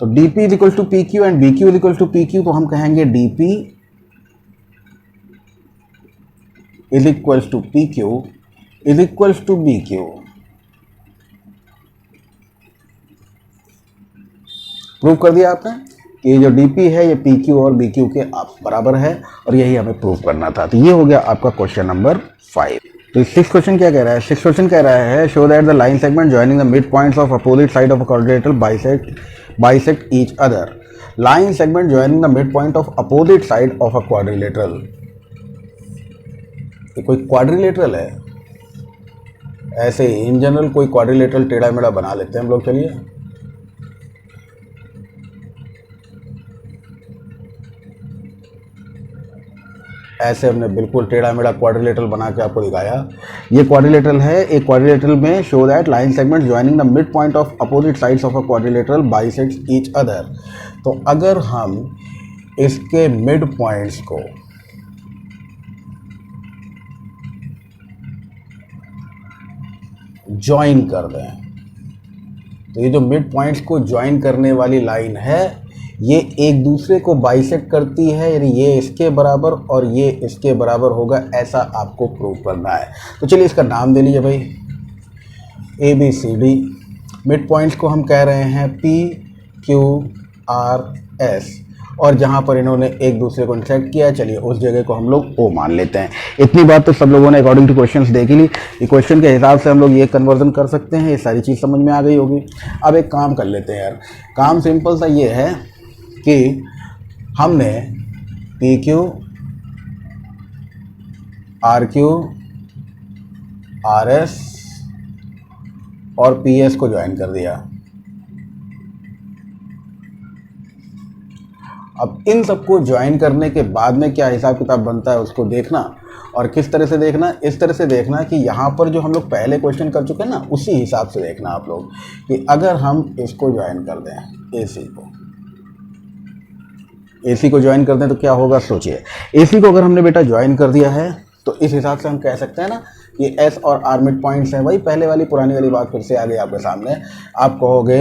तो D P is equal to P Q and B Q is equal to P Q, तो हम कहेंगे D P is equal to P Q is equal to B Q. Prove कर दिया आपने कि जो DP है ये पी क्यू और बी क्यू के आप बराबर है, और यही हमें प्रूव करना था। तो ये हो गया आपका क्वेश्चन नंबर 5। तो 6 क्वेश्चन क्या कह रहा है, 6 क्वेश्चन कह रहा है show that the line segment joining the mid points of opposite side of a quadrilateral bisect each other. Line segment joining the mid point of opposite side of a quadrilateral. ये कोई quadrilateral है, ऐसे ही in general कोई quadrilateral टेढ़ा मेढ़ा बना लेते हैं हम लोग। चलिए ऐसे हमने बिल्कुल टेढ़ा मेढ़ा क्वाड्रिलेटरल बना के आपको दिखाया। ये क्वाड्रिलेटरल है, एक क्वाड्रिलेटरल में show that line segment joining the mid point of opposite sides of a quadrilateral bisects each other. तो अगर हम इसके मिड पॉइंट्स को ज्वाइन कर दें, तो ये जो मिड पॉइंट्स को ज्वाइन करने वाली लाइन है ये एक दूसरे को बाइसेक्ट करती है, यानी ये इसके बराबर और ये इसके बराबर होगा, ऐसा आपको प्रूव करना है। तो चलिए इसका नाम दे लीजिए भाई, A B C D. Mid points को हम कह रहे हैं पी क्यू आर एस, और जहाँ पर इन्होंने एक दूसरे को इंटरसेक्ट किया, चलिए उस जगह को हम लोग ओ मान लेते हैं। इतनी बात तो सब लोगों ने अकॉर्डिंग टू क्वेश्चंस देख ली। ये क्वेश्चन के हिसाब से हम लोग ये कन्वर्जन कर सकते हैं, ये सारी चीज़ समझ में आ गई होगी। अब एक काम कर लेते हैं यार, काम सिंपल सा ये है कि हमने P Q are Q R S और पी एस को ज्वाइन कर दिया। अब इन सबको ज्वाइन करने के बाद में क्या हिसाब किताब बनता है उसको देखना, और किस तरह से देखना, इस तरह से देखना कि यहाँ पर जो हम लोग पहले क्वेश्चन कर चुके हैं ना, उसी हिसाब से देखना आप लोग कि अगर हम इसको ज्वाइन कर दें, एसी को ज्वाइन कर दें तो क्या होगा, सोचिए। एसी को अगर हमने बेटा ज्वाइन कर दिया है तो इस हिसाब से हम कह सकते हैं ना कि एस और आर मिड पॉइंट्स हैं। वही पहले वाली पुरानी वाली बात फिर से आ गई आपके सामने। आप कहोगे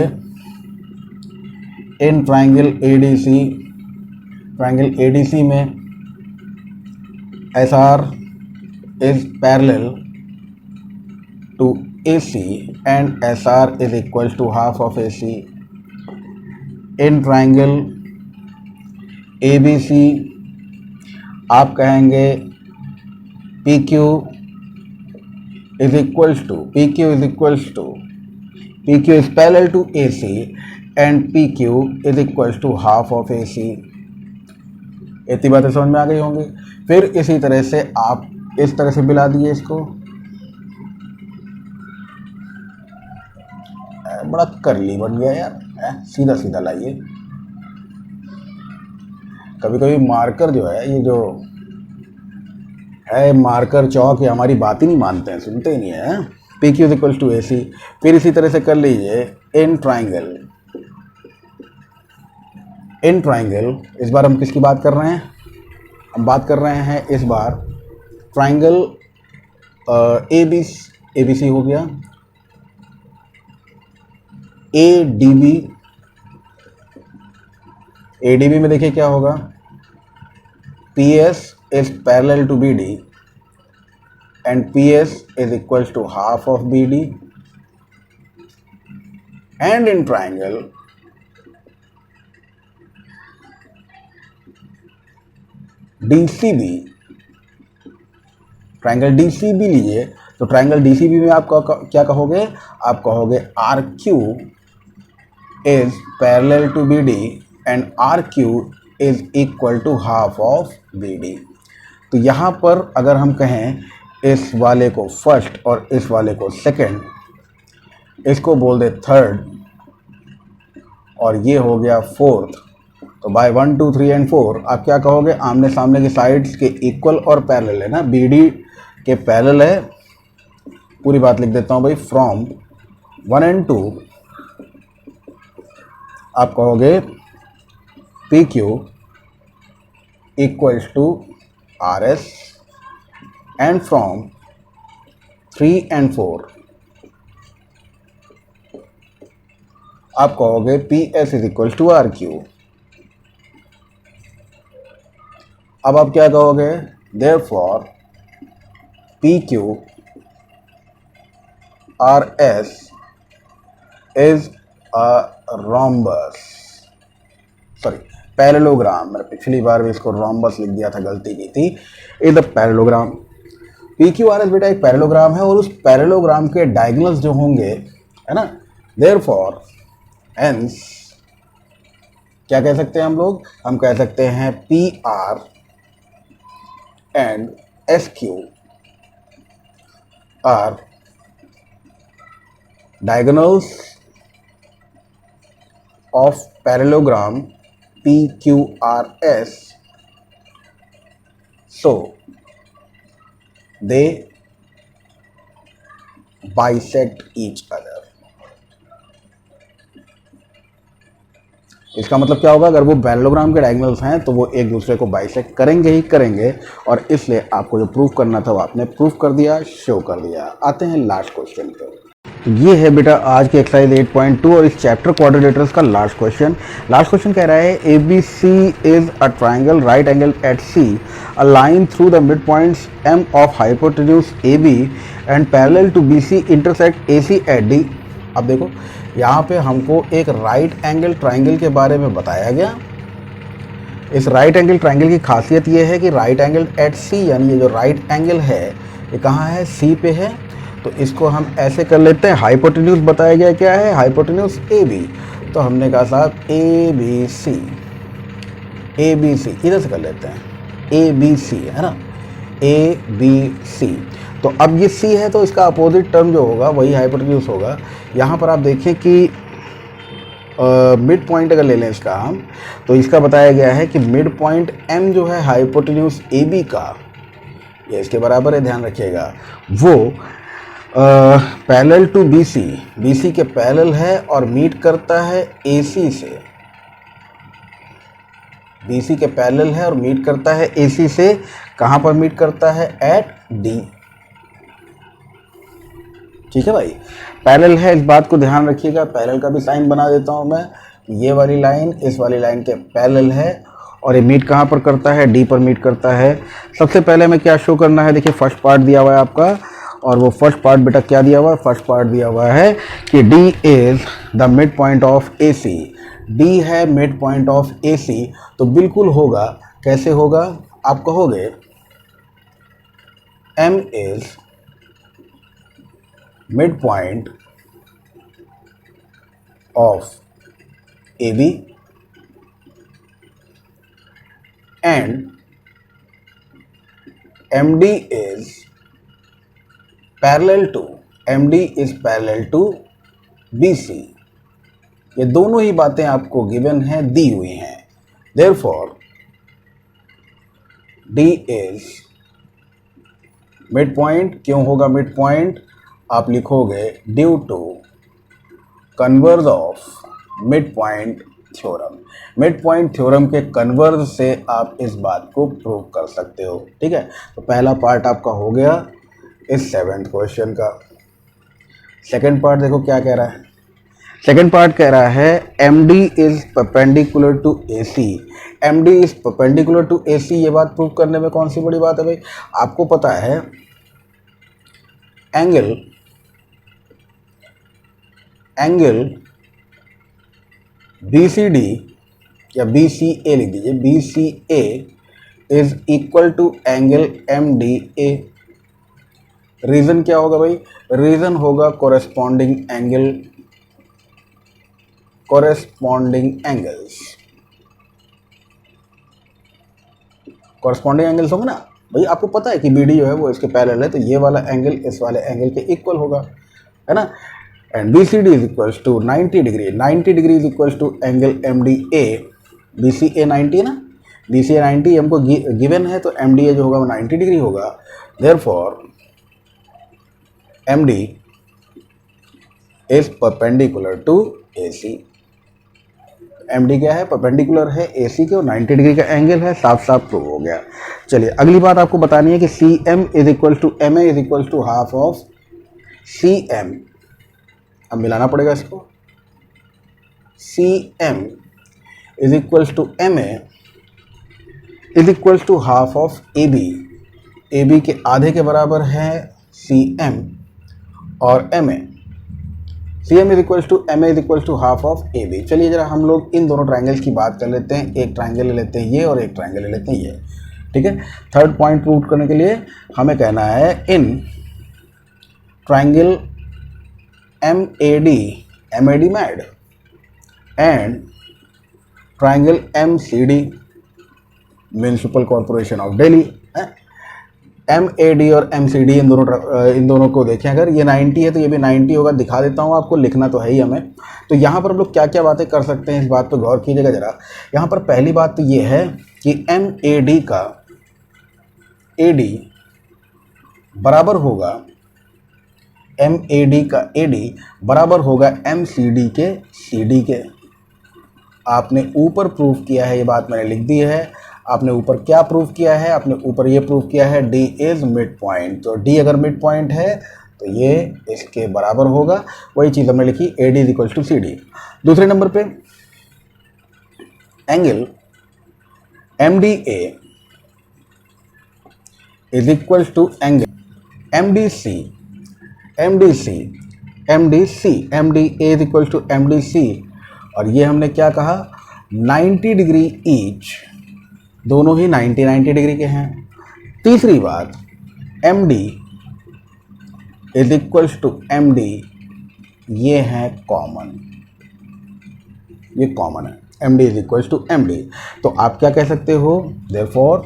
इन ट्राइंगल एडीसी में S R is parallel to AC and S R is equal to half of AC. In triangle ABC आप कहेंगे PQ is equals to PQ is parallel to AC and PQ is equals to half of AC। इतनी बातें समझ में आ गई होंगी। फिर इसी तरह से आप इस तरह से मिला दिए इसको, बड़ा करली बन गया यार, सीधा सीधा लाइए। कभी कभी मार्कर जो है, ये जो है मार्कर चौक, ये हमारी बात ही नहीं मानते हैं, सुनते ही नहीं है। P Q is equal to A C. फिर इसी तरह से कर लीजिए इन ट्राइंगल। इस बार हम किसकी बात कर रहे हैं, हम बात कर रहे हैं इस बार ट्राइंगल ए बी सी हो गया, ADB में देखिए क्या होगा, PS is parallel to BD and PS is equal to half of BD। And in triangle DCB, triangle DCB लीजिए, तो ट्राइंगल DCB में आप क्या कहोगे, आप कहोगे RQ is parallel to BD and RQ is equal to half of BD। तो यहाँ पर अगर हम कहें इस वाले को फर्स्ट और इस वाले को सेकंड, इसको बोल दे थर्ड, और ये हो गया फोर्थ। तो बाय 1 2 3 एंड 4 आप क्या कहोगे, आमने सामने की साइड्स के इक्वल और पैरेलल है ना, बी डी के पैरेलल है। पूरी बात लिख देता हूँ भाई, फ्रॉम 1 एंड 2 आप कहोगे P Q equals to R S, and from 3 and 4 आप कहोगे P S is equals to R Q. अब आप क्या कहोगे, therefore P Q R S is a rhombus, sorry parallelogram, मैंने पिछली बार भी इसको रोम्बस लिख दिया था, गलती की थी, is the parallelogram. P Q R S बेटा एक पैरेललोग्राम है, और उस पैरेललोग्राम के डायगोनल्स जो होंगे, है ना, देयरफॉर हेंस क्या कह सकते हैं हम कह सकते हैं P R and S Q R diagonals of parallelogram PQRS, so they bisect each other। इसका मतलब क्या होगा, अगर वो पैरेललोग्राम के डायगोनल्स हैं तो वो एक दूसरे को बाइसेक्ट करेंगे ही करेंगे, और इसलिए आपको जो प्रूफ करना था वो आपने प्रूफ कर दिया, शो कर दिया। आते हैं लास्ट क्वेश्चन पे। तो ये है बेटा आज के एक्सरसाइज 8.2 और इस चैप्टर क्वाड्रिलेटरल्स का लास्ट क्वेश्चन। लास्ट क्वेश्चन कह रहा है A B C is a triangle right angle at C, a line through the mid points M of hypotenuse A B and parallel to B C intersect A C at D. अब देखो यहाँ पे हमको एक right angle triangle के बारे में बताया गया। इस राइट एंगल ट्राइंगल की खासियत ये है कि राइट एंगल एट सी, यानी ये जो राइट एंगल है ये कहाँ है, सी पे है। तो इसको हम ऐसे कर लेते हैं, हाइपोटेन्यूज बताया गया क्या है, हाइपोटेन्यूज ए बी, तो हमने कहा साहब ए बी सी, ए बी सी इधर से कर लेते हैं, ए बी सी है ना, ए बी सी। तो अब ये सी है तो इसका अपोजिट टर्म जो होगा वही हाइपोटेन्यूज होगा। यहाँ पर आप देखिए कि मिड पॉइंट अगर ले लें इसका हम, तो इसका बताया गया है कि मिड पॉइंट एम जो है हाइपोटेन्यूज ए बी का, ये इसके बराबर है, ध्यान रखिएगा, वो पैरेलल टू बी सी के पैरेलल है और मीट करता है ए सी से, बी सी के पैरेलल है और मीट करता है ए सी से। कहाँ पर मीट करता है, एट डी। ठीक है भाई, पैरेलल है, इस बात को ध्यान रखिएगा। पैरेलल का भी साइन बना देता हूँ मैं, ये वाली लाइन इस वाली लाइन के पैरेलल है और ये मीट कहाँ पर करता है, डी पर मीट करता है। सबसे पहले हमें क्या शो करना है, देखिए फर्स्ट पार्ट दिया हुआ है आपका, और वो फर्स्ट पार्ट बेटा क्या दिया हुआ है, फर्स्ट पार्ट दिया हुआ है कि D is the mid point of AC, D है मिड पॉइंट ऑफ AC। तो बिल्कुल होगा, कैसे होगा, आप कहोगे M is mid point of AB and MD is parallel to, MD is parallel to BC। ये दोनों ही बातें आपको गिवन हैं, दी हुई हैं। Therefore D is mid point. क्यों होगा मिड पॉइंट, आप लिखोगे due to converse of mid point theorem. Mid point theorem के कन्वर्ज से आप इस बात को प्रूव कर सकते हो। ठीक है, तो पहला पार्ट आपका हो गया इस 7th क्वेश्चन का। सेकंड पार्ट देखो क्या कह रहा है, सेकंड पार्ट कह रहा है MD is perpendicular to AC, MD is perpendicular to AC। ये बात प्रूव करने में कौन सी बड़ी बात है भाई, आपको पता है एंगल BCD या BCA लिख दीजिए, BCA is equal to angle MDA। Reason क्या होगा भाई, रीजन होगा कोरेस्पॉन्डिंग एंगल्स होंगे ना, भाई आपको पता है कि बी डी जो है वो इसके पैरेलल है, तो ये वाला एंगल इस वाले एंगल के इक्वल होगा, है ना। And B C D is equals to 90 degree, 90 degree is equals to angle M D A, B C A 90 ना, बी सी ए 90 हमको गिवन है, तो एम डी ए जो होगा वो 90 डिग्री होगा। Therefore M D is perpendicular to A C. M D क्या है, परपेंडिकुलर है ए सी के और 90 डिग्री का एंगल है, साफ साफ प्रूव हो गया। चलिए अगली बात आपको बतानी है कि C M is equal to M A is equal to half of C M. अब मिलाना पड़ेगा इसको, C M is equal to M A is equal to half of A B. A B के आधे के बराबर है सी एम और M A. C M is equal to M A is equal to half of A B. चलिए जरा हम लोग इन दोनों ट्राइंगल्स की बात कर लेते हैं। एक ट्राइंगल ले लेते हैं ये और एक ट्राइंगल ले लेते हैं ये, ठीक है। थर्ड पॉइंट प्रूव करने के लिए हमें कहना है in triangle M A D mad and triangle M C D municipal corporation of Delhi. M A D और एम सी डी इन दोनों को देखें, अगर ये 90 है तो ये भी 90 होगा। दिखा देता हूँ आपको, लिखना तो है ही हमें। तो यहाँ पर हम लोग क्या क्या बातें कर सकते हैं, इस बात पर गौर कीजिएगा ज़रा। यहाँ पर पहली बात तो ये है कि एम ए डी का ए डी बराबर होगा, एम ए डी का ए डी बराबर होगा एम सी डी के सी डी के। आपने ऊपर प्रूव किया है, ये बात मैंने लिख दी है। आपने ऊपर क्या प्रूव किया है, आपने ऊपर ये प्रूव किया है डी इज मिड पॉइंट। तो डी अगर मिड पॉइंट है तो ये इसके बराबर होगा, वही चीज़ हमने लिखी A D is equal to C D. दूसरे नंबर पे angle M D A is equal to angle M D C, M D C, M D C, M D A is equal to M D C. और ये हमने क्या कहा, 90 degree each, दोनों ही 90 degree के हैं। तीसरी बात M D is equals to M D, ये है कॉमन, ये कॉमन है, M D is equals to M D. तो आप क्या कह सकते हो, therefore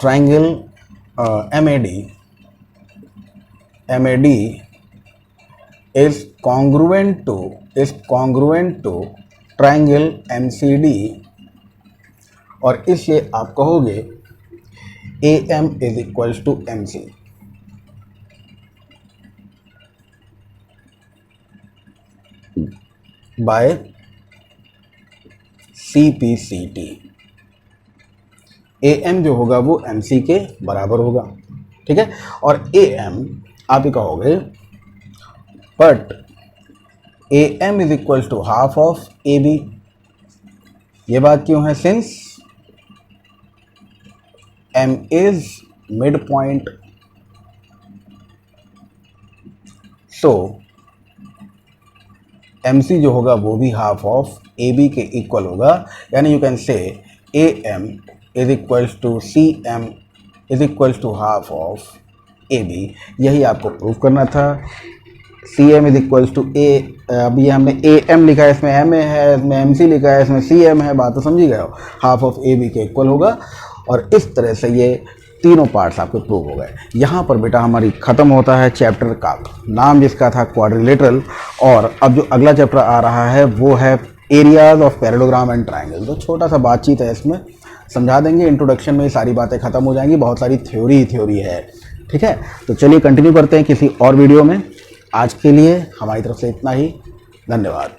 triangle M A D is congruent to triangle M C D, और इसलिए आप कहोगे A M is equals to M C. By C P C T. A M जो होगा वो एम सी के बराबर होगा, ठीक है। और ए एम आप ही कहोगे but A M is equals to half of A B. ये बात क्यों है, since M is midpoint, so MC जो होगा वो भी हाफ ऑफ AB के इक्वल होगा। यानी you can say AM is equals to CM is equals to half of AB। यही आपको प्रूव करना था। CM is equals to A, अभी हमने AM लिखा है, इसमें MA है, इसमें MC लिखा है, इसमें CM है, बात तो समझी गए हो। हाफ ऑफ AB के इक्वल होगा और इस तरह से ये तीनों पार्ट्स आपके प्रूव हो गए। यहाँ पर बेटा हमारी ख़त्म होता है चैप्टर का नाम, जिसका था क्वाड्रिलेटरल। और अब जो अगला चैप्टर आ रहा है वो है areas of parallelogram and triangle. तो छोटा सा बातचीत है, इसमें समझा देंगे। इंट्रोडक्शन में ये सारी बातें ख़त्म हो जाएंगी, बहुत सारी थ्योरी है, ठीक है। तो चलिए कंटिन्यू करते हैं किसी और वीडियो में। आज के लिए हमारी तरफ से इतना ही, धन्यवाद।